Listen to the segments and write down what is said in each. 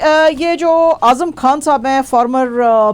ये जो आज़म खान साहब हैं, फॉर्मर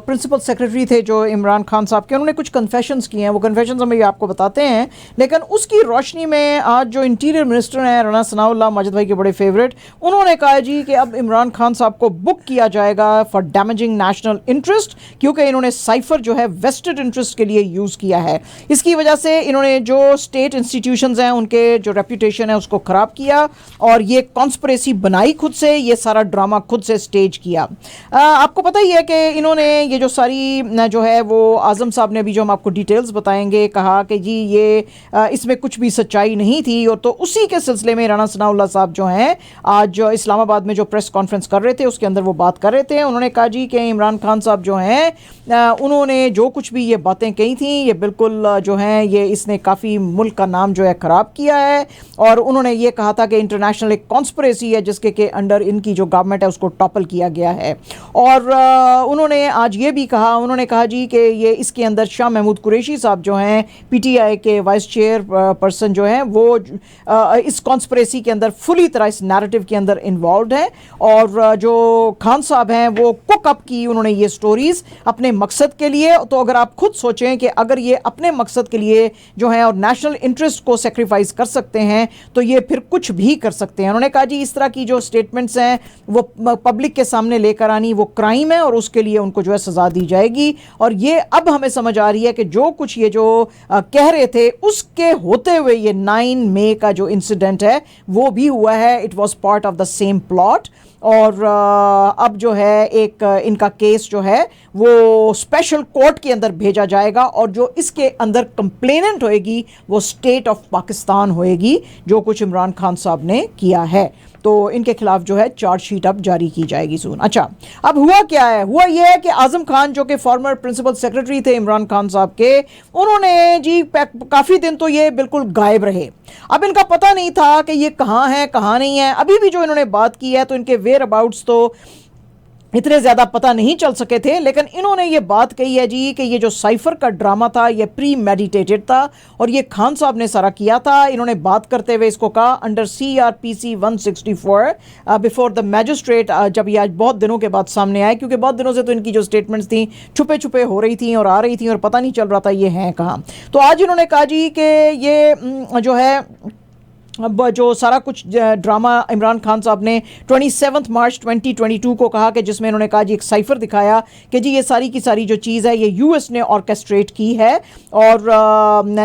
प्रिंसिपल सेक्रेटरी थे जो इमरान खान साहब के, उन्होंने कुछ कन्फेशंस किए हैं। वो कन्फेशंस हम आपको बताते हैं, लेकिन उसकी रोशनी में आज जो इंटीरियर मिनिस्टर हैं राना सनाउल्लाह, माजिद भाई के बड़े फेवरेट, उन्होंने कहा जी कि अब इमरान खान साहब को बुक किया जाएगा फॉर डैमेजिंग नेशनल इंटरेस्ट, क्योंकि इन्होंने साइफर जो है वेस्टेड इंटरेस्ट के लिए यूज़ किया है। इसकी वजह से इन्होंने जो स्टेट इंस्टीट्यूशंस हैं उनके जो रेपुटेशन है उसको ख़राब किया, और ये कॉन्स्पिरेसी बनाई खुद से, ये सारा ड्रामा खुद से स्टेज किया। आपको पता ही है कि इन्होंने ये जो सारी जो है वो आज़म साहब ने भी, जो हम आपको डिटेल्स बताएंगे, कहा कि जी ये इसमें कुछ भी सच्चाई नहीं थी। और तो उसी के सिलसिले में राना सनाउल्लाह साहब जो हैं आज जो इस्लामाबाद में जो प्रेस कॉन्फ्रेंस कर रहे थे उसके अंदर वो बात कर रहे थे। उन्होंने कहा जी कि इमरान खान साहब जो हैं उन्होंने जो कुछ भी ये बातें कही थी ये बिल्कुल जो हैं ये इसने काफ़ी मुल्क का नाम जो है ख़राब किया है। और उन्होंने ये कहा था कि इंटरनेशनल एक कॉन्स्पिरेसी है जिसके के अंडर इनकी जो गवर्नमेंट है उसको टॉपल किया गया है। और उन्होंने आज ये भी कहा, उन्होंने कहा जी कि ये इसके अंदर शाह महमूद कुरैशी साहब जो हैं पीटीआई के वाइस चेयर पर्सन जो हैं वो इस कॉन्स्पिरेसी के अंदर फुली तरह इस नैरेटिव के अंदर इन्वॉल्व हैं। और जो खान साहब हैं वो कुक अप की उन्होंने ये स्टोरीज अपने मकसद के लिए। तो अगर आप खुद सोचें कि अगर ये अपने मकसद के लिए जो है और नेशनल इंटरेस्ट को सेक्रीफाइस कर सकते हैं तो ये फिर कुछ भी कर सकते हैं। उन्होंने कहा जी इस तरह की जो स्टेटमेंट्स हैं वो पब्लिक के सामने लेकर आनी वो क्राइम है और उसके लिए उनको जो है सज़ा दी जाएगी। और ये अब हमें समझ आ रही है कि जो कुछ ये जो कह रहे थे उसके होते हुए ये 9 मई का जो इंसिडेंट है वो भी हुआ है। It was part of the same plot. और अब जो है एक इनका केस जो है वो स्पेशल कोर्ट के अंदर भेजा जाएगा और जो इसके अंदर कंप्लेनेंट होएगी वो स्टेट ऑफ पाकिस्तान होएगी, जो कुछ इमरान खान साहब ने किया है। तो इनके खिलाफ जो है चार्जशीट अब जारी की जाएगी सून। अच्छा, अब हुआ क्या है? हुआ यह है कि आज़म खान जो कि फॉर्मर प्रिंसिपल सेक्रेटरी थे इमरान खान साहब के, उन्होंने जी काफ़ी दिन तो ये बिल्कुल गायब रहे। अब इनका पता नहीं था कि ये कहाँ है कहाँ नहीं है। अभी भी जो इन्होंने बात की है तो इनके वेयर अबाउट्स तो इतने ज़्यादा पता नहीं चल सके थे, लेकिन इन्होंने ये बात कही है जी कि ये जो साइफर का ड्रामा था ये प्री मेडिटेटेड था और ये खान साहब ने सारा किया था। इन्होंने बात करते हुए इसको कहा under CRPC 164 before the magistrate, जब ये आज बहुत दिनों के बाद सामने आए, क्योंकि बहुत दिनों से तो इनकी जो स्टेटमेंट्स थी छुपे छुपे हो रही थी और आ रही थी और पता नहीं चल रहा था ये हैं कहाँ। तो आज इन्होंने कहा जी कि ये जो है अब जो सारा कुछ ड्रामा इमरान खान साहब ने 27 मार्च 2022 को कहा कि जिसमें इन्होंने कहा जी एक साइफर दिखाया कि जी ये सारी की सारी जो चीज़ है ये यूएस ने ऑर्केस्ट्रेट की है। और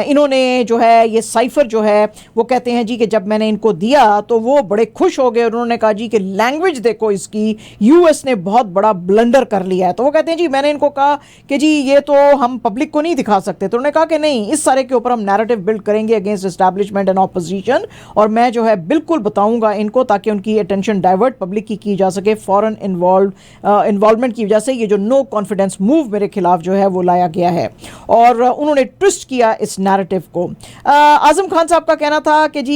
इन्होंने जो है ये साइफर जो है वो कहते हैं जी कि जब मैंने इनको दिया तो वो बड़े खुश हो गए। उन्होंने कहा जी कि लैंग्वेज देखो इसकी, यूएस ने बहुत बड़ा ब्लंडर कर लिया है। तो वो कहते हैं जी मैंने इनको कहा कि जी ये तो हम पब्लिक को नहीं दिखा सकते। तो उन्होंने कहा कि नहीं, इस सारे के ऊपर हम नैरेटिव बिल्ड करेंगे अगेंस्ट एस्टैब्लिशमेंट एंड ऑपोजिशन, और मैं जो है बिल्कुल बताऊंगा इनको ताकि उनकी अटेंशन डाइवर्ट पब्लिक की जा सके। फॉरेन इन्वॉल्वमेंट की वजह से ये जो नो कॉन्फिडेंस मूव मेरे खिलाफ जो है वो लाया गया है और उन्होंने ट्विस्ट किया इस नैरेटिव को। आज़म खान साहब का कहना था कि जी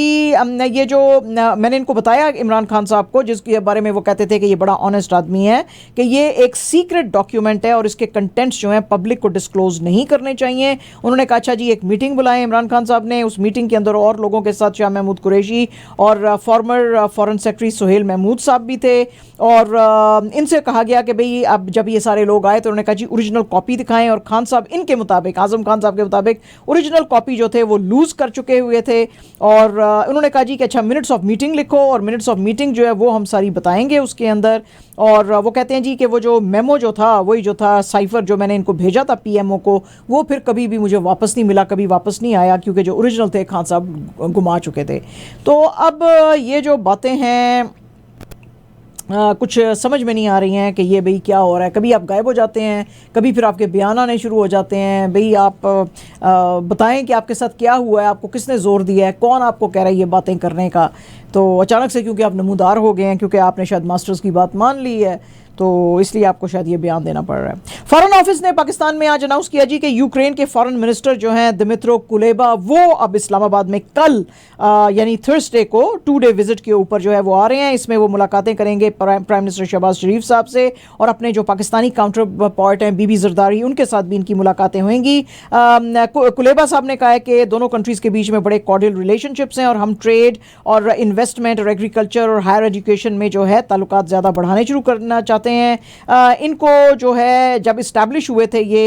ये जो मैंने इनको बताया इमरान खान साहब को, जिसके बारे में वो कहते थे कि ये बड़ा ऑनेस्ट आदमी है, कि ये एक सीक्रेट डॉक्यूमेंट है और इसके कंटेंट्स जो हैं पब्लिक को डिस्क्लोज नहीं करने चाहिए। उन्होंने कहा अच्छा जी एक मीटिंग बुलाएं इमरान खान साहब ने, उस मीटिंग के अंदर और लोगों के साथ शाह महमूद कुरैशी और former foreign secretary Sohail Mahmood साहब भी थे। और इनसे कहा गया कि भाई अब जब ये सारे लोग आए तो उन्होंने कहा जी ओरिजिनल कॉपी दिखाएं। और खान साहब इनके मुताबिक, आज़म खान साहब के मुताबिक ओरिजिनल कॉपी जो थे वो लूज़ कर चुके हुए थे। और उन्होंने कहा जी कि अच्छा मिनट्स ऑफ मीटिंग लिखो और मिनट्स ऑफ मीटिंग जो है वो हम सारी बताएंगे उसके अंदर। और वो कहते हैं जी कि वो जो मेमो जो था वही जो था साइफर जो मैंने इनको भेजा था पीएमओ को, वो फिर कभी भी मुझे वापस नहीं मिला, कभी वापस नहीं आया, क्योंकि जो ओरिजिनल थे खान साहब गुमा चुके थे। तो अब ये जो बातें हैं कुछ समझ में नहीं आ रही हैं कि ये भाई क्या हो रहा है। कभी आप गायब हो जाते हैं, कभी फिर आपके बयान आने शुरू हो जाते हैं। भाई आप बताएं कि आपके साथ क्या हुआ है, आपको किसने ज़ोर दिया है, कौन आपको कह रहा है ये बातें करने का। तो अचानक से क्योंकि आप नमूदार हो गए हैं, क्योंकि आपने शायद मास्टर्स की बात मान ली है, तो इसलिए आपको शायद ये बयान देना पड़ रहा है। फॉरेन ऑफिस ने पाकिस्तान में आज अनाउंस किया जी कि यूक्रेन के फॉरेन मिनिस्टर जो हैं दिमित्रो कुलेबा, वो अब इस्लामाबाद में कल यानी थर्सडे को 2 डे विजिट के ऊपर जो है वो आ रहे हैं। इसमें वो मुलाकातें करेंगे प्राइम मिनिस्टर शहबाज शरीफ साहब से और अपने जो पाकिस्तानी काउंटर पार्ट हैं बीबी जरदारी, उनके साथ भी इनकी मुलाकातें होंगी। कुलेबा साहब ने कहा है कि दोनों कंट्रीज़ के बीच में बड़े कॉर्डियल रिलेशनशिप्स हैं और हम ट्रेड और इन्वेस्टमेंट और एग्रीकल्चर और हायर एजुकेशन में जो है ताल्लुकात ज़्यादा बढ़ाने शुरू करना चाहते हैं। इनको जो है जब इस्टेब्लिश हुए थे ये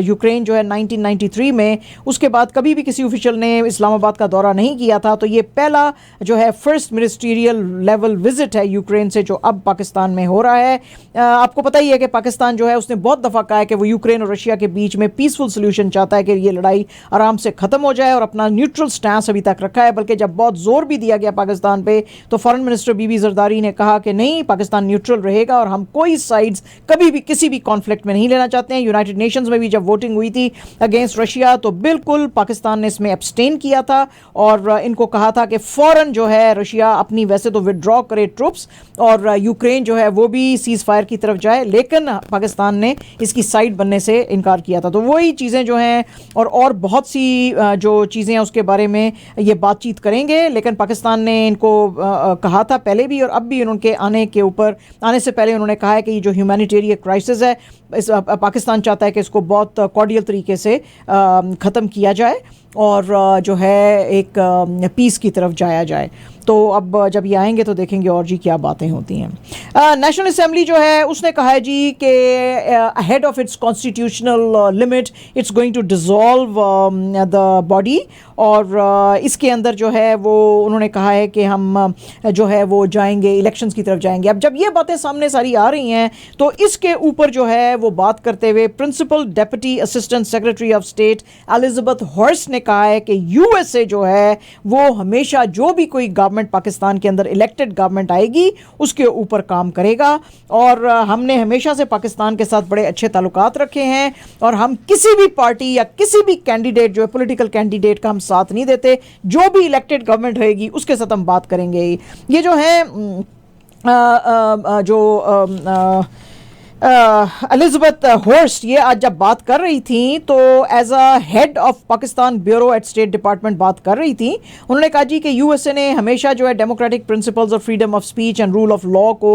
यूक्रेन जो है 1993 में, उसके बाद कभी भी किसी ऑफिशियल ने इस्लामाबाद का दौरा नहीं किया था। तो ये पहला जो है फर्स्ट मिनिस्ट्रियल लेवल विजिट है यूक्रेन से जो अब पाकिस्तान में हो रहा है। आपको पता ही है कि पाकिस्तान जो है उसने बहुत दफ़ा कहा है कि वो यूक्रेन और रशिया के बीच में पीसफुल सोल्यूशन चाहता है कि ये लड़ाई आराम से ख़त्म हो जाए, और अपना न्यूट्रल स्टैंस अभी तक रखा है। बल्कि जब बहुत जोर भी दिया गया पाकिस्तान पे तो फॉरेन मिनिस्टर बीबी जरदारी ने कहा कि नहीं, पाकिस्तान न्यूट्रल रहेगा और हम कोई साइड्स कभी भी किसी भी कॉन्फ्लिक्ट में नहीं लेना चाहते हैं। यूनाइटेड नेशंस में भी जब वोटिंग हुई थी अगेंस्ट रशिया तो बिल्कुल पाकिस्तान ने इसमें एब्सटेन किया था और इनको कहा था कि फ़ौरन जो है रशिया अपनी वैसे तो विड्रॉ करे ट्रुप्स और यूक्रेन जो है वो भी सीज़ फायर की तरफ जाए, लेकिन पाकिस्तान ने इसकी साइड बनने से इनकार किया था। तो वही चीज़ें जो हैं और बहुत सी जो चीज़ें हैं उसके बारे में ये बातचीत करेंगे। लेकिन पाकिस्तान ने इनको कहा था पहले भी और अब भी उनके आने से पहले उन्होंने कहा है कि ये जो ह्यूमैनिटेरियन क्राइसिस है पाकिस्तान चाहता है कि इसको बहुत कॉर्डियल तरीके से ख़त्म किया जाए और जो है एक पीस की तरफ जाया जाए। तो अब जब ये आएंगे तो देखेंगे और जी क्या बातें होती हैं। नेशनल असेंबली जो है उसने कहा है जी कि ahead of its constitutional limit it's going to dissolve the body, और इसके अंदर जो है वो उन्होंने कहा है कि हम जो है वो जाएंगे इलेक्शंस की तरफ जाएंगे। अब जब ये बातें सामने सारी आ रही हैं तो इसके ऊपर जो है वो बात करते हुए principal deputy assistant secretary of state Elizabeth Horst ने कहा है कि यूएसए जो है वो हमेशा जो भी कोई गवर्नमेंट पाकिस्तान के अंदर इलेक्टेड गवर्नमेंट आएगी उसके ऊपर काम करेगा, और हमने हमेशा से पाकिस्तान के साथ बड़े अच्छे ताल्लुकात रखे हैं और हम किसी भी पार्टी या किसी भी कैंडिडेट जो है पॉलिटिकल कैंडिडेट का हम साथ नहीं देते। जो भी इलेक्टेड गवर्नमेंट रहेगी उसके साथ हम बात करेंगे। ये जो है एलिजाबेथ हॉर्स्ट ये आज जब बात कर रही थी तो as a head of Pakistan bureau at state department बात कर रही थी। उन्होंने कहा जी कि यूएसए ने हमेशा जो है डेमोक्रेटिक प्रिंसिपल्स और freedom of speech and rule of law को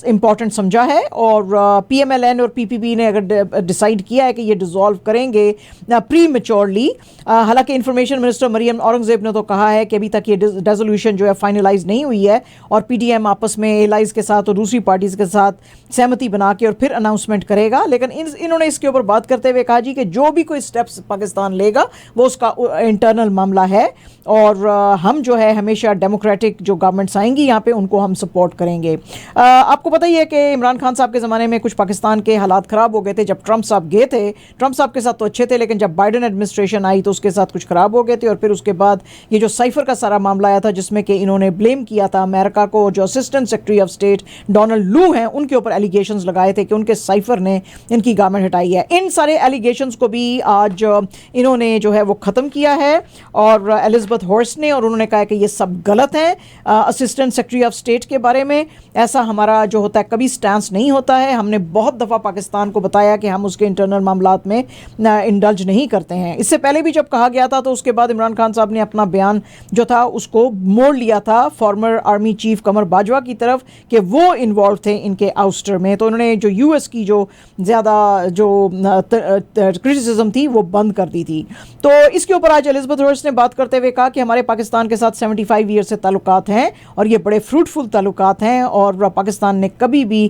इम्पॉर्टेंट समझा है, और पीएमएलएन और पीपीपी ने अगर डिसाइड किया है कि ये डिसॉल्व करेंगे प्री मेच्योरली। हालांकि इंफॉर्मेशन मिनिस्टर मरियम औरंगजेब ने तो कहा है कि अभी तक ये रेजोल्यूशन जो है फाइनलाइज नहीं हुई है और पीडीएम आपस में एलाइज के साथ और दूसरी पार्टीज के साथ सहमति बना के और फिर अनाउंसमेंट करेगा। लेकिन इन्होंने इसके ऊपर बात करते हुए कहा जी कि जो भी कोई स्टेप्स पाकिस्तान लेगा वो उसका इंटरनल मामला है, और हम जो है हमेशा डेमोक्रेटिक जो गवर्नमेंट्स आएंगी यहाँ पे उनको हम सपोर्ट करेंगे। आपको पता ही है कि इमरान खान साहब के ज़माने में कुछ पाकिस्तान के हालात ख़राब हो गए थे जब ट्रंप साहब गए थे। ट्रंप साहब के साथ तो अच्छे थे, लेकिन जब बाइडन एडमिनिस्ट्रेशन आई तो उसके साथ कुछ ख़राब हो गए थे, और फिर उसके बाद ये जो साइफर का सारा मामला आया था जिसमें कि इन्होंने ब्लेम किया था अमेरिका को, जो assistant secretary of state Donald लू हैं उनके ऊपर एलिगेशंस लगाए थे कि उनके साइफर ने इनकी गवर्नमेंट हटाई है। इन सारे एलिगेशंस को भी आज इन्होंने जो है वो ख़त्म किया है और एलिजाबेथ हॉर्स्ट ने, और उन्होंने कहा कि ये सब गलत है असिस्टेंट सेक्रेटरी ऑफ स्टेट के बारे में। ऐसा हमारा जो होता है कभी स्टैंस नहीं होता है। हमने बहुत दफ़ा पाकिस्तान को बताया कि हम उसके इंटरनल मामलात में इंडल्ज नहीं करते हैं। इससे पहले भी जब कहा गया था तो उसके बाद इमरान खान साहब ने अपना बयान जो था उसको मोड़ लिया था फॉर्मर आर्मी चीफ कमर बाजवा की तरफ कि वो इन्वॉल्व थे इनके आउस्टर में। तो उन्होंने जो यूएस की जो ज़्यादा जो क्रिटिसिज्म थी वो बंद कर दी थी। तो इसके ऊपर आज एलिजाबेथ हॉर्स्ट ने बात करते हुए कहा कि हमारे पाकिस्तान के साथ 75 ईयर से ताल्लुकात हैं और ये बड़े फ्रूटफुल ताल्लुकात हैं, और पाकिस्तान ने कभी भी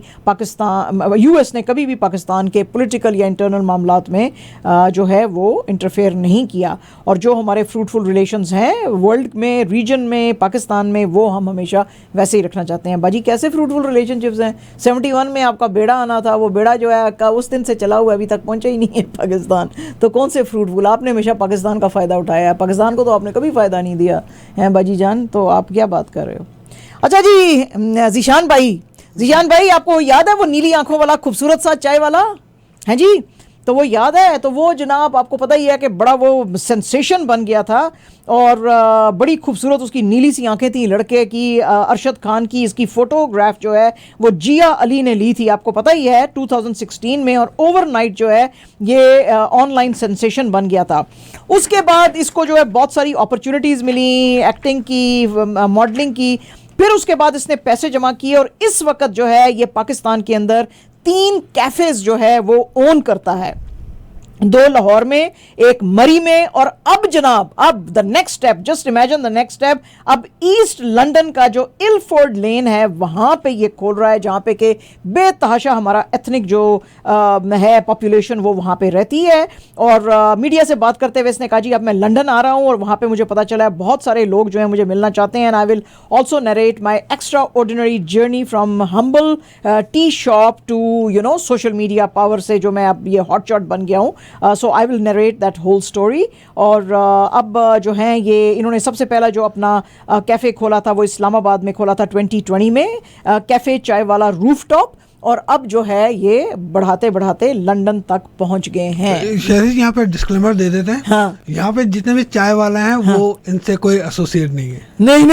यूएस ने कभी भी पाकिस्तान के पॉलिटिकल या इंटरनल मामलात में जो है वो इंटरफेयर नहीं किया, और जो हमारे फ्रूटफुल रिलेशंस हैं वर्ल्ड में, रीजन में, पाकिस्तान में, वो हम हमेशा वैसे ही रखना चाहते हैं। बाजी कैसे फ्रूटफुल रिलेशनशिप्स हैं? 71 में आपका बेड़ा आना था, वो बेड़ा जो है का उस दिन से चला हुआ अभी तक पहुंचा ही नहीं है पाकिस्तान। तो कौन से फ्रूटफुल? आपने हमेशा पाकिस्तान का फ़ायदा उठाया है, पाकिस्तान को तो आपने कभी फ़ायदा नहीं दिया है बाजी जान। तो आप क्या बात कर रहे हो? अच्छा जी जीशान भाई आपको याद है वो नीली आंखों वाला खूबसूरत सा चाय वाला है जी? तो वो याद है? तो वो जनाब आपको पता ही है कि बड़ा वो सेंसेशन बन गया था, और बड़ी खूबसूरत उसकी नीली सी आंखें थी लड़के की, अरशद खान की। इसकी फ़ोटोग्राफ जो है वो जिया अली ने ली थी, आपको पता ही है 2016 में, और ओवरनाइट जो है ये ऑनलाइन सेंसेशन बन गया था। उसके बाद इसको जो है बहुत सारी अपॉर्चुनिटीज़ मिली एक्टिंग की, मॉडलिंग की, फिर उसके बाद इसने पैसे जमा किए और इस वक्त जो है ये पाकिस्तान के अंदर 3 कैफ़ेज़ जो है वो ओन करता है। दो लाहौर में, एक मरी में, और अब जनाब अब the next step, just imagine the next step, अब ईस्ट लंदन का जो इलफोर्ड लेन है वहां पे ये खोल रहा है, जहां पे के बेतहाशा हमारा एथनिक जो है पॉपुलेशन वो वहां पे रहती है। और मीडिया से बात करते हुए इसने कहा जी अब मैं लंदन आ रहा हूं और वहां पे मुझे पता चला है बहुत सारे लोग जो है मुझे मिलना चाहते हैं, and I will also narrate my extraordinary journey from humble tea shop to social media power से जो मैं अब ये हॉटशॉट बन गया हूँ। So I will narrate that whole story. और अब जो है ये इन्होंने सबसे पहला जो अपना कैफ़े खोला था वो इस्लामाबाद में खोला था 2020 में, कैफ़े चाय वाला रूफटॉप, और अब जो है ये बढ़ाते बढ़ाते लंदन तक पहुंच गए हैं। शहरी यहाँ पे डिस्क्लेमर दे देते हैं, हाँ। यहाँ पे जितने भी चाय वाले हैं हाँ। वो इनसे कोई एसोसिएट नहीं है। नहीं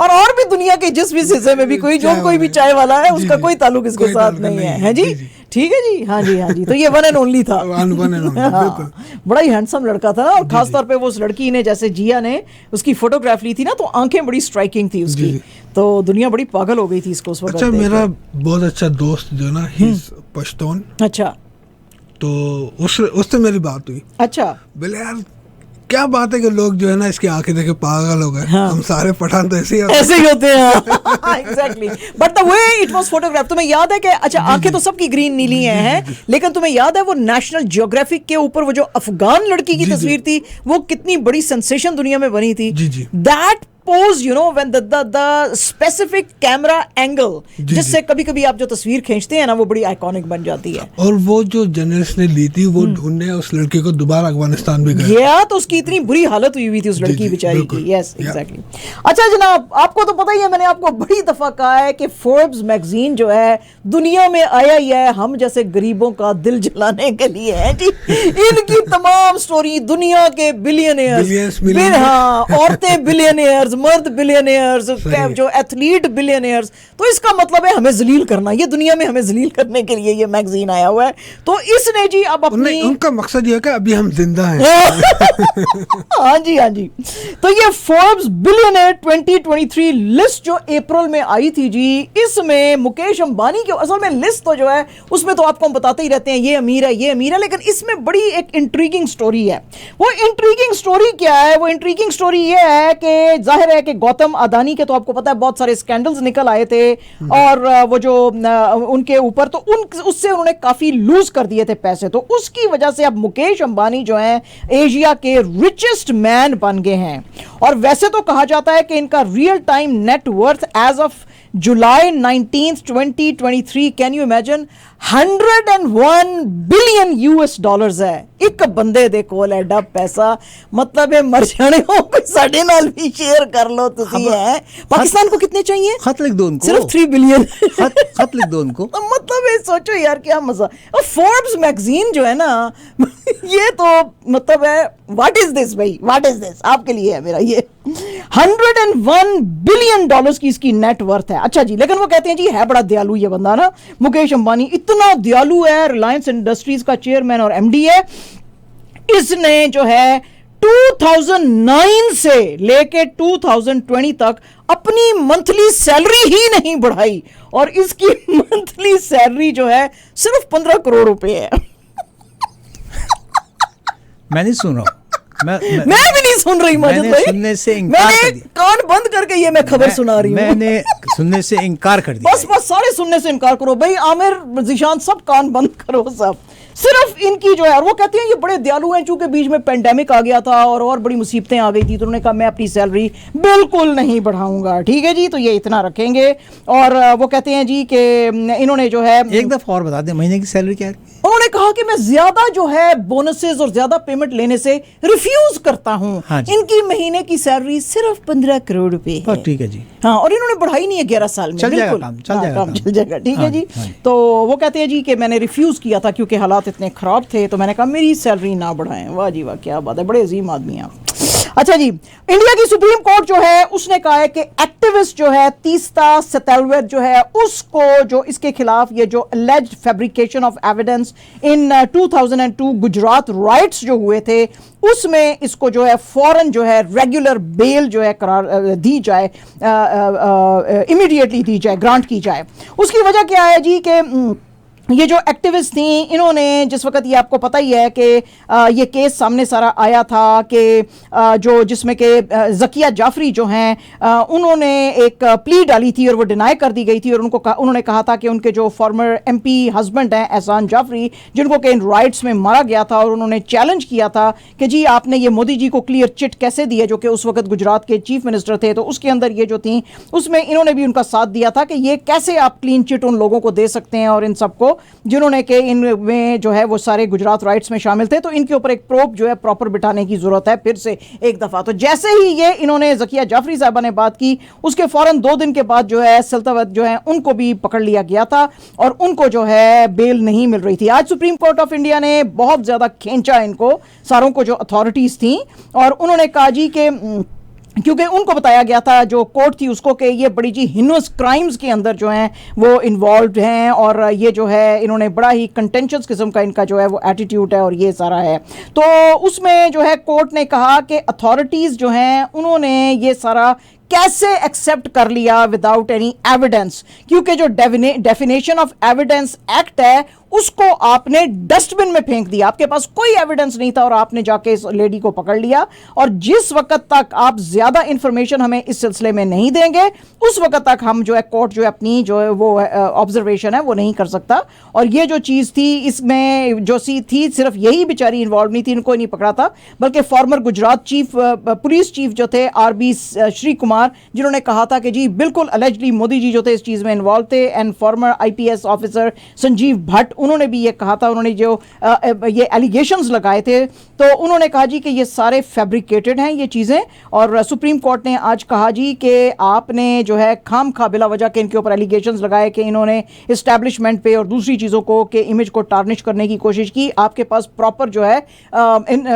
और भी दुनिया के जिस भी हिस्से में भी कोई भी चाय वाला है उसका कोई ताल्लुक इसके साथ नहीं है जी। ठीक है जी, हाँ जी, हाँ जी। तो ये वन एंड ओनली था। हाँ, बड़ा ही हैंडसम लड़का था ना, और खास तौर पे वो उस लड़की ने, जैसे जिया ने उसकी फोटोग्राफ ली थी ना, तो आंखें बड़ी स्ट्राइकिंग थी उसकी, तो दुनिया बड़ी पागल हो गई थी इसको उस वक्त। अच्छा, मेरा बहुत अच्छा दोस्त जो ना ही पश्तून, अच्छा, तो उससे मेरी बात हुई। अच्छा, बोले यार क्या बात है कि लोग जो है ना इसकी आंखें देखे पागल हो गए। हाँ। हम सारे पठान तो ऐसे ही होते हैं। Exactly, but the way it was photograph, तुम्हें याद है कि अच्छा आंखें तो सबकी ग्रीन नीली हैं, लेकिन तुम्हें याद है वो नेशनल ज्योग्राफिक के ऊपर वो जो अफगान लड़की की तस्वीर थी वो कितनी बड़ी सेंसेशन दुनिया में बनी थी। That pose, when the specific camera angle जिससे कभी कभी आप जो तस्वीर खींचते हैं ना वो बड़ी आइकॉनिक बन जाती है। और वो जो जर्नलिस्ट ने ली थी वो ढूंढने उस लड़के को दोबारा अफगानिस्तान भी गए। या तो उसकी इतनी बुरी हालत हुई थी उस लड़की बेचारी की। Yes, exactly. अच्छा जनाब, आपको तो पता ही है, मैंने आपको बड़ी दफा कहा है कि फोर्ब्स मैगजीन जो है दुनिया में आया ही है हम जैसे गरीबों का दिल जलाने के लिए है जी। इनकी तमाम स्टोरी दुनिया के बिलियनियर्स, हाँ, औरतें बिलियनियर्स, मर्द बिलियनियर्स, जो एथलीट बिलियनियर्स, तो इसका मतलब है हमें जलील करना, ये दुनिया में हमें जलील करने के लिए ये मैगजीन आया हुआ है। तो इसने जी अब अपनी, उनका मकसद ये है कि अभी हम जिंदा हैं। हाँ जी, हाँ जी। तो ये फोर्ब्स बिलियनियर 2023 लिस्ट जो अप्रैल में आई थी जी, इसमें मुकेश अंबानी की असल में लिस्ट तो जो है उसमें तो आपको हम बताते ही रहते हैं ये अमीर है, ये अमीर है, लेकिन इसमें बड़ी एक इंट्रीगिंग स्टोरी है। वो इंट्रीगिंग स्टोरी क्या है? वो इंट्रीगिंग स्टोरी ये है कि जाहिर है कि गौतम अदानी के तो आपको पता है बहुत सारे स्कैंडल्स निकल आए थे, और वो जो उनके ऊपर तो उससे उन्होंने काफी लूज कर दिए थे पैसे, तो उसकी वजह से अब मुकेश अंबानी जो हैं एशिया के रिचेस्ट मैन बन गए हैं। और वैसे तो कहा जाता है कि इनका real time net worth as of July 19, 2023, can you imagine, 101 billion US dollars है। एक बंदे दे कोल एडा पैसा, मतलब है मर जाने हो कोई साढ़े नाल भी शेयर कर लो तुसी है। पाकिस्तान को कितने चाहिए? खत लिख दो उनको, सिर्फ 3 बिलियन खत लिख दो उनको। मतलब है सोचो यार क्या मजा। और फोर्ब्स मैगजीन जो है ना ये तो मतलब है व्हाट इज दिस भाई, व्हाट इज दिस, आपके लिए है मेरा ये 101 बिलियन डॉलर्स की इसकी नेट वर्थ है। अच्छा जी, लेकिन वो कहते हैं जी है बड़ा दयालु ये बंदा ना, मुकेश अंबानी इतना दयालु है, रिलायंस इंडस्ट्रीज का चेयरमैन और एमडी है। इसने जो है 2009 से लेके 2020 तक अपनी मंथली सैलरी ही नहीं बढ़ाई, और इसकी मंथली सैलरी जो है सिर्फ 15 करोड़ रुपए है। मैं नहीं सुन रहा हूं, मैं भी नहीं सुन रही माजिद भाई, सुनने से इनकार कर दिया, कान बंद करके ये मैं खबर सुना रही हूँ। मैंने सुनने से इनकार कर दिया। बस सारे सुनने से इनकार करो भाई, आमिर, जीशान, सब कान बंद करो सब, सिर्फ इनकी जो है। और वो कहते हैं ये बड़े दयालु हैं, चूंकि बीच में पेंडेमिक आ गया था और बड़ी मुसीबतें आ गई थी, तो उन्होंने कहा मैं अपनी सैलरी बिल्कुल नहीं बढ़ाऊंगा। ठीक है जी, तो ये इतना रखेंगे। और वो कहते हैं जी कि इन्होंने जो है, एक दफा और बता दें महीने की सैलरी क्या है? उन्होंने कहा कि मैं ज्यादा जो है बोनसेस और ज्यादा पेमेंट लेने से रिफ्यूज करता हूं। हाँ, इनकी महीने की सैलरी सिर्फ 15 करोड़ रुपए है। ठीक है जी। हाँ, और इन्होंने बढ़ाई नहीं है 11 साल में। चल जाएगा काम चल जाएगा। ठीक है जी। तो वो कहते हैं जी कि मैंने रिफ्यूज किया था क्योंकि हालात इतने खराब थे, तो मैंने कहा मेरी सैलरी ना बढ़ाएं। वाह जी वाह, क्या बात है, बड़े अजीम आदमी हैं आप। अच्छा जी, इंडिया की सुप्रीम कोर्ट जो है उसने कहा है कि एक्टिविस्ट जो है तीस्ता सेतलवेद जो है उसको, जो इसके खिलाफ ये जो alleged fabrication of evidence in 2002 Gujarat rights जो हुए थे, उसमें इसको जो है फौरन जो है रेगुलर बेल जो है करार दी जाए, इमीडिएटली दी जाए, ग्रांट की जाए। उसकी वजह क्या है जी कि ये जो एक्टिविस्ट थी, इन्होंने जिस वक्त, ये आपको पता ही है कि ये केस सामने सारा आया था कि जो जिसमें कि ज़किया जाफरी जो हैं उन्होंने एक प्ली डाली थी और वो डिनाई कर दी गई थी, और उन्होंने कहा था कि उनके जो फॉर्मर एमपी हस्बैंड हैं एहसान जाफरी, जिनको कि इन राइट्स में मारा गया था, और उन्होंने चैलेंज किया था कि जी आपने ये मोदी जी को क्लियर चिट कैसे दी है, जो कि उस वक्त गुजरात के चीफ मिनिस्टर थे। तो उसके अंदर ये जो थी उसमें इन्होंने भी उनका साथ दिया था कि ये कैसे आप क्लीन चिट उन लोगों को दे सकते हैं, और इन सबको जिन्होंने के इनमें जो है वो सारे गुजरात राइट्स में शामिल थे। तो इनके ऊपर एक प्रोब जो है प्रॉपर बिठाने की जरूरत है फिर से एक दफा। तो जैसे ही ये इन्होंने ज़किया जाफरी साहबा ने बात की, उसके फौरन 2 दिन के बाद जो है सल्तवत जो है उनको भी पकड़ लिया गया था, और उनको जो है बेल नहीं मिल रही थी। आज सुप्रीम कोर्ट ऑफ इंडिया ने बहुत ज्यादा खींचा इनको सारों को, जो अथॉरिटीज थी, और उन्होंने कहा जी के क्योंकि उनको बताया गया था, जो कोर्ट थी उसको, कि ये बड़ी जी हिनोस क्राइम्स के अंदर जो हैं वो इन्वॉल्व हैं, और ये जो है इन्होंने बड़ा ही कंटेंशियस किस्म का इनका जो है वो एटीट्यूड है और ये सारा है। तो उसमें जो है कोर्ट ने कहा कि अथॉरिटीज़ जो हैं उन्होंने ये सारा कैसे एक्सेप्ट कर लिया विदाउट एनी एविडेंस, क्योंकि जो डेफिनेशन ऑफ एविडेंस एक्ट है उसको आपने डस्टबिन में फेंक दिया। आपके पास कोई एविडेंस नहीं था और आपने जाके इस लेडी को पकड़ लिया, और जिस वक्त तक आप ज्यादा इंफॉर्मेशन हमें इस सिलसिले में नहीं देंगे उस वक्त तक हम जो है कोर्ट जो है अपनी जो है वो ऑब्जर्वेशन है वो नहीं कर सकता। और ये जो चीज़ थी इसमें जो सी थी, सिर्फ यही बेचारी इन्वॉल्व नहीं थी, इनको नहीं पकड़ा था, बल्कि फॉर्मर गुजरात पुलिस चीफ जो थे RB श्री कुमार, जिन्होंने कहा था कि जी बिल्कुल अलेजली मोदी जी जो थे इस चीज़ में इन्वॉल्व थे, and farmer IPS officer Sanjeev Bhatt, उन्होंने भी ये कहा था, उन्होंने जो ये एलिगेशंस लगाए थे, तो उन्होंने कहा जी कि ये सारे फैब्रिकेटेड हैं ये चीज़ें। और सुप्रीम कोर्ट ने आज कहा जी कि आपने जो है खाम खा बिला वजह के इनके ऊपर एलिगेशंस लगाए कि इन्होंने इस्टेब्लिशमेंट पे और दूसरी चीज़ों को के इमेज को टार्निश करने की कोशिश की। आपके पास प्रॉपर जो है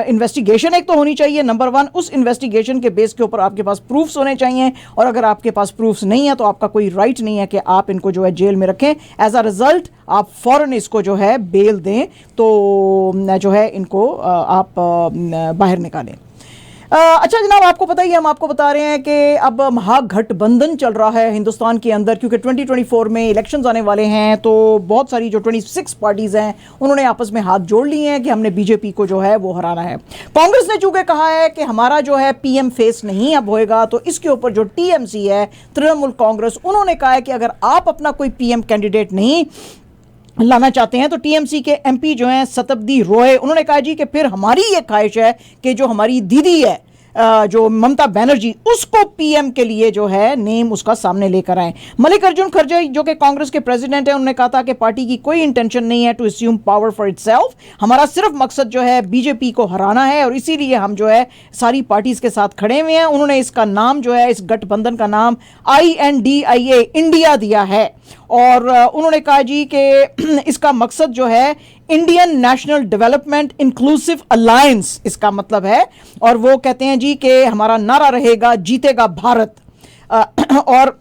इन्वेस्टिगेशन एक तो होनी चाहिए, नंबर 1, उस इन्वेस्टिगेशन के बेस के ऊपर आपके पास प्रूफ्स होने चाहिए, और अगर आपके पास प्रूफ्स नहीं है तो आपका कोई राइट नहीं है कि आप इनको जो है जेल में रखें। एज अ रिजल्ट आप फौरन इसको जो है बेल दें, तो जो है इनको आप बाहर निकालें। अच्छा जनाब, आपको पता ही है, हम आपको बता रहे हैं कि अब महागठबंधन चल रहा है हिंदुस्तान के अंदर, क्योंकि 2024 में इलेक्शंस आने वाले हैं। तो बहुत सारी जो 26 पार्टीज़ हैं उन्होंने आपस में हाथ जोड़ लिए हैं कि हमने बीजेपी को जो है वो हराना है। कांग्रेस ने चूंकि कहा है कि हमारा जो है PM फेस नहीं अब होएगा, तो इसके ऊपर जो TMC है, तृणमूल कांग्रेस, उन्होंने कहा है कि अगर आप अपना कोई PM कैंडिडेट नहीं लाना चाहते हैं तो TMC के MP जो हैं शताब्दी रॉय, उन्होंने कहा जी कि फिर हमारी ये ख्वाहिश है कि जो हमारी दीदी है जो ममता बनर्जी, उसको PM के लिए जो है नेम उसका सामने लेकर आए। मल्लिकार्जुन खड़गे जो कि कांग्रेस के प्रेसिडेंट हैं, उन्होंने कहा था कि पार्टी की कोई इंटेंशन नहीं है to assume power for itself, हमारा सिर्फ मकसद जो है बीजेपी को हराना है, और इसीलिए हम जो है सारी पार्टीज के साथ खड़े हुए हैं। उन्होंने इसका नाम जो है, इस गठबंधन का नाम INDIA इंडिया दिया है, और उन्होंने कहा जी कि इसका मकसद जो है Indian national development inclusive alliance इसका मतलब है, और वो कहते हैं जी कि हमारा नारा रहेगा जीतेगा भारत। और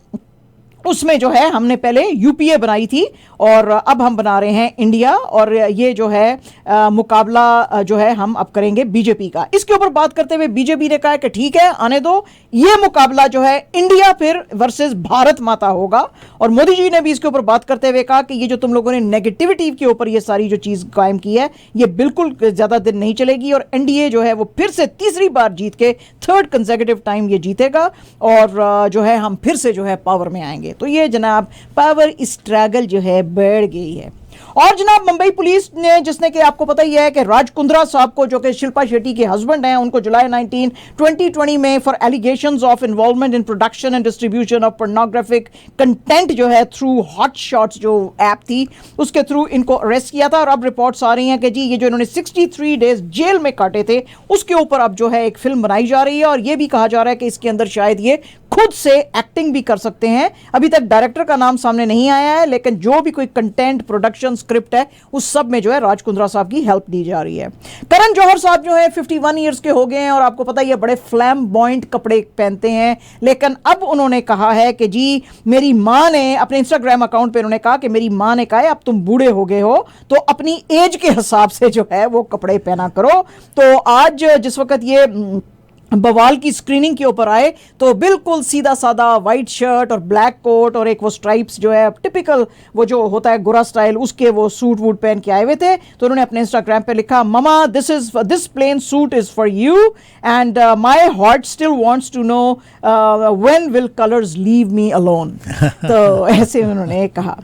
उसमें जो है हमने पहले UPA बनाई थी और अब हम बना रहे हैं इंडिया, और ये जो है मुकाबला जो है हम अब करेंगे बीजेपी का। इसके ऊपर बात करते हुए बीजेपी ने कहा कि ठीक है आने दो, ये मुकाबला जो है इंडिया फिर वर्सेस भारत माता होगा। और मोदी जी ने भी इसके ऊपर बात करते हुए कहा कि ये जो तुम लोगों ने नेगेटिविटी के ऊपर ये सारी जो चीज़ कायम की है ये बिल्कुल ज़्यादा दिन नहीं चलेगी, और NDA जो है वो फिर से तीसरी बार जीत के 3rd कंसेक्यूटिव टाइम ये जीतेगा, और जो है हम फिर से जो है पावर में आएंगे। तो ये जनाब पावर स्ट्रगल जो है बढ़ गई है। और जनाब मुंबई पुलिस ने, जिसने कि आपको पता ही है कि राज कुंद्रा साहब को, जो कि शिल्पा शेट्टी के हस्बैंड हैं, उनको जुलाई 19, 2020 में for allegations of involvement in production and distribution of pornographic content जो है थ्रू हॉट शॉट्स जो ऐप थी उसके थ्रू इनको अरेस्ट किया था। और अब रिपोर्ट्स आ रही हैं कि जी ये जो इन्होंने 63 डेज जेल में काटे थे उसके ऊपर अब जो है एक फिल्म बनाई जा रही है, और ये भी कहा जा रहा है कि इसके अंदर शायद ये खुद से एक्टिंग भी कर सकते हैं। अभी तक डायरेक्टर का नाम सामने नहीं आया है, लेकिन जो भी कोई कंटेंट प्रोडक्शन स्क्रिप्ट है उस सब में जो है राज कुंद्रा साहब की हेल्प दी जा रही है। करण जौहर साहब जो है 51 ईयर्स के हो गए हैं, और आपको पता ही है बड़े फ्लैम्बॉयंट कपड़े पहनते हैं, लेकिन अब उन्होंने कहा है कि जी मेरी माँ ने अपने इंस्टाग्राम अकाउंट पे उन्होंने कहा कि मेरी माँ ने कहा है अब तुम बूढ़े हो गए हो तो अपनी एज के हिसाब से जो है वो कपड़े पहना करो। तो आज जिस वक्त ये बवाल की स्क्रीनिंग के ऊपर आए तो बिल्कुल सीधा सादा वाइट शर्ट और ब्लैक कोट और एक वो स्ट्राइप्स जो है टिपिकल वो जो होता है गोरा स्टाइल, उसके वो सूट वूट पहन के आए हुए थे। तो उन्होंने अपने इंस्टाग्राम पे लिखा, mama this plain suit is for you and my heart still wants to know when will Colors leave me alone. तो ऐसे उन्होंने कहा।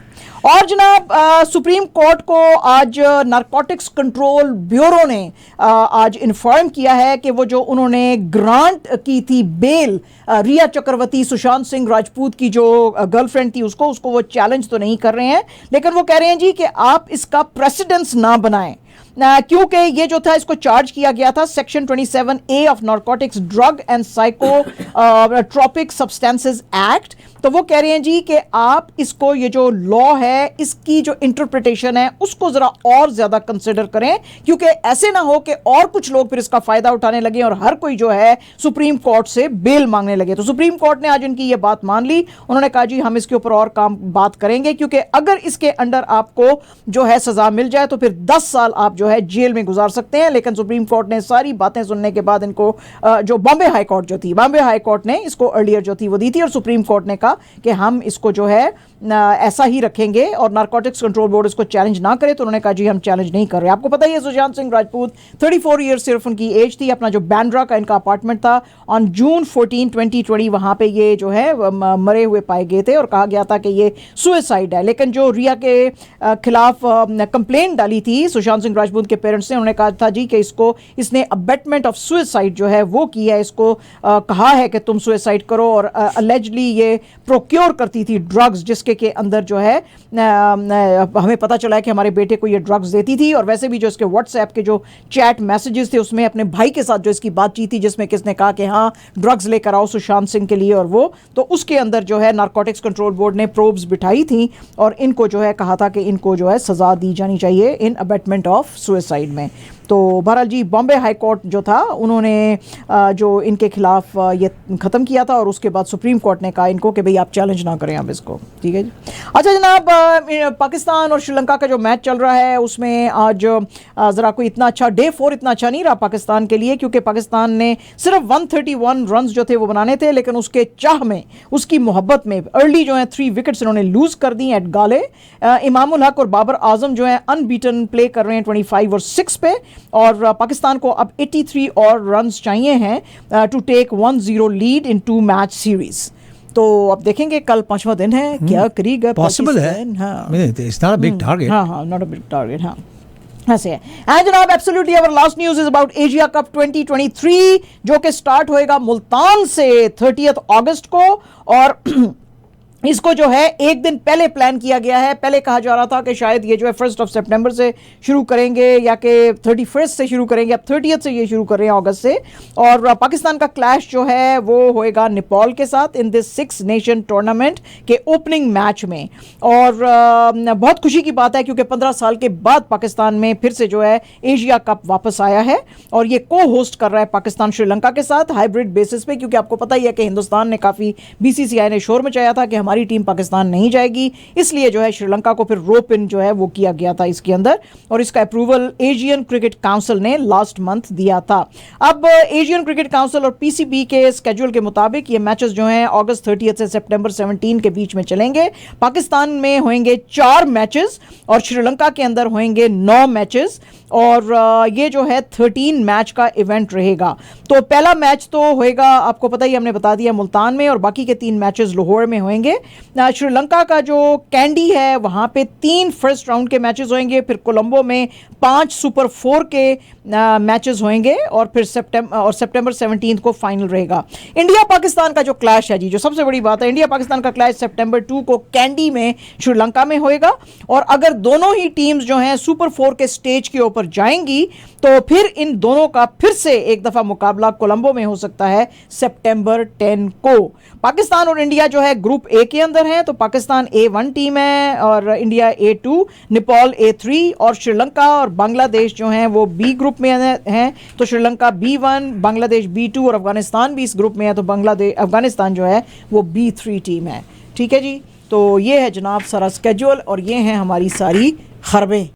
और जनाब सुप्रीम कोर्ट को आज नारकोटिक्स कंट्रोल ब्यूरो ने आज इन्फॉर्म किया है कि वो जो उन्होंने ग्रांट की थी बेल रिया चक्रवर्ती, सुशांत सिंह राजपूत की जो गर्लफ्रेंड थी, उसको वो चैलेंज तो नहीं कर रहे हैं, लेकिन वो कह रहे हैं जी कि आप इसका प्रेसिडेंस ना बनाएं, क्योंकि ये जो था इसको चार्ज किया गया था section 27A of narcotics drug and psychotropic substances act. तो वो कह रहे हैं जी कि आप इसको, ये जो लॉ है इसकी जो इंटरप्रिटेशन है उसको जरा और ज्यादा कंसिडर करें, क्योंकि ऐसे ना हो कि और कुछ लोग फिर इसका फायदा उठाने लगे और हर कोई जो है सुप्रीम कोर्ट से बेल मांगने लगे। तो सुप्रीम कोर्ट ने आज उनकी ये बात मान ली। उन्होंने कहा जी हम इसके ऊपर और बात करेंगे, क्योंकि अगर इसके अंडर आपको जो है सजा मिल जाए तो फिर 10 साल आप जो है जेल में गुजार सकते हैं। लेकिन सुप्रीम कोर्ट ने सारी बातें सुनने के बाद इनको जो बॉम्बे हाई कोर्ट जो थी, बॉम्बे हाई कोर्ट ने इसको अर्लियर जो थी वो दी थी, और सुप्रीम कोर्ट ने कहा कि हम इसको जो है ऐसा ही रखेंगे और नारकोटिक्स कंट्रोल बोर्ड इसको चैलेंज ना करे। तो उन्होंने कहा जी हम चैलेंज नहीं कर रहे। आपको पता ही है सुशांत सिंह राजपूत 34 ईयर्स सिर्फ उनकी एज थी। अपना जो बैंड्रा का इनका अपार्टमेंट था, ऑन जून 14, 2020 वहां पे ये जो है मरे हुए पाए गए थे और कहा गया था कि ये सुसाइड है। लेकिन जो रिया के खिलाफ कंप्लेंट डाली थी सुशांत सिंह राजपूत के पेरेंट्स ने, उन्होंने कहा था जी कि इसने अबेटमेंट ऑफ सुसाइड जो है वो की है, इसको कहा है कि तुम सुसाइड करो, और अलेजली ये प्रोक्योर करती थी ड्रग्स, जिसके के अंदर जो है हमें पता चला है कि हमारे बेटे को ये ड्रग्स देती थी। और वैसे भी जो इसके व्हाट्सएप के जो चैट मैसेजेस थे उसमें अपने भाई के साथ जो इसकी बातचीत थी, जिसमें किसने कहा कि हाँ ड्रग्स लेकर आओ सुशांत सिंह के लिए, और वो तो उसके अंदर जो है नारकोटिक्स कंट्रोल बोर्ड ने प्रोब्स बिठाई थी और इनको जो है कहा था कि इनको जो है सजा दी जानी चाहिए इन अबेटमेंट ऑफ सुसाइड में। तो बहरहाल जी बॉम्बे हाई कोर्ट जो था उन्होंने जो इनके खिलाफ ये ख़त्म किया था, और उसके बाद सुप्रीम कोर्ट ने कहा इनको कि भाई आप चैलेंज ना करें अब इसको। ठीक है जी। अच्छा जनाब, पाकिस्तान और श्रीलंका का जो मैच चल रहा है उसमें आज ज़रा कोई इतना अच्छा डे 4 इतना अच्छा नहीं रहा पाकिस्तान के लिए, क्योंकि पाकिस्तान ने सिर्फ 131 रन जो थे वो बनाने थे, लेकिन उसके चाह में, उसकी मोहब्बत में अर्ली जो है 3 विकेट्स इन्होंने लूज़ कर दी एट गाले। इमामुल हक और बाबर आजम जो है अनबीटन प्ले कर रहे हैं 25 और 6 पे, और पाकिस्तान को अब 83 और रन्स चाहिए हैं to take 1-0 lead in 2 match series. तो अब देखेंगे कल 5वां दिन है क्या करेगा पॉसिबल है। हाँ, it's not a big target. हाँ, नॉट अ बिग टारगेट। हाँ ऐसे है। एंड जनाब absolutely our last news is about Asia Cup 2023 जो कि स्टार्ट होएगा मुल्तान से 30 अगस्त को, और इसको जो है एक दिन पहले प्लान किया गया है। पहले कहा जा रहा था कि शायद ये जो है 1 सितंबर से शुरू करेंगे या कि 31 से शुरू करेंगे, अब 30 से ये शुरू कर रहे हैं अगस्त से। और पाकिस्तान का क्लैश जो है वो होएगा नेपाल के साथ इन दिस 6 नेशन टूर्नामेंट के ओपनिंग मैच में। और बहुत खुशी की बात है क्योंकि 15 साल के बाद पाकिस्तान में फिर से जो है एशिया कप वापस आया है, और ये को होस्ट कर रहा है पाकिस्तान श्रीलंका के साथ हाइब्रिड बेसिस पे, क्योंकि आपको पता ही है कि हिंदुस्तान ने काफ़ी BCCI ने शोर मचाया था कि हमारी टीम पाकिस्तान नहीं जाएगी, इसलिए जो है श्रीलंका को फिर रोप इन जो है वो किया गया था इसके अंदर, और इसका अप्रूवल एशियन क्रिकेट काउंसिल ने लास्ट मंथ दिया था। अब एशियन क्रिकेट काउंसिल और PCB के स्केड्यूल के मुताबिक ये मैचेस जो हैं अगस्त 30 से सितंबर 17 के बीच में चलेंगे। पाकिस्तान में होंगे 4 मैचेस और श्रीलंका के अंदर होंगे 9 मैचेस, और ये जो है 13 मैच का इवेंट रहेगा। तो पहला मैच तो होएगा, आपको पता ही हमने बता दिया, मुल्तान में, और बाकी के 3 मैचेस लाहौर में होंगे। श्रीलंका का जो कैंडी है वहाँ पे 3 फर्स्ट राउंड के मैचेस होंगे, फिर कोलंबो में 5 सुपर 4 के मैचेस होंगे, और फिर सितंबर 17 को फाइनल रहेगा। इंडिया पाकिस्तान का जो क्लैश है जी, जो सबसे बड़ी बात है, इंडिया पाकिस्तान का क्लैश सितंबर 2 को कैंडी में श्रीलंका में होएगा, और अगर दोनों ही टीम्स जो हैं सुपर 4 के स्टेज के ऊपर जाएंगी तो फिर इन दोनों का फिर से एक दफा मुकाबला कोलंबो में हो सकता है सितंबर 10 को। पाकिस्तान और इंडिया जो है ग्रुप ए के अंदर है, तो पाकिस्तान A1 टीम है और इंडिया A2, नेपाल A3, और श्रीलंका और बांग्लादेश जो हैं वो B ग्रुप में हैं, तो श्रीलंका B1, बांग्लादेश B2 और अफगानिस्तान भी इस ग्रुप में है, तो अफगानिस्तान जो है वो B3 टीम है। ठीक है जी, तो ये है जनाब सारा स्केड्यूल और ये हैं हमारी सारी खबरें।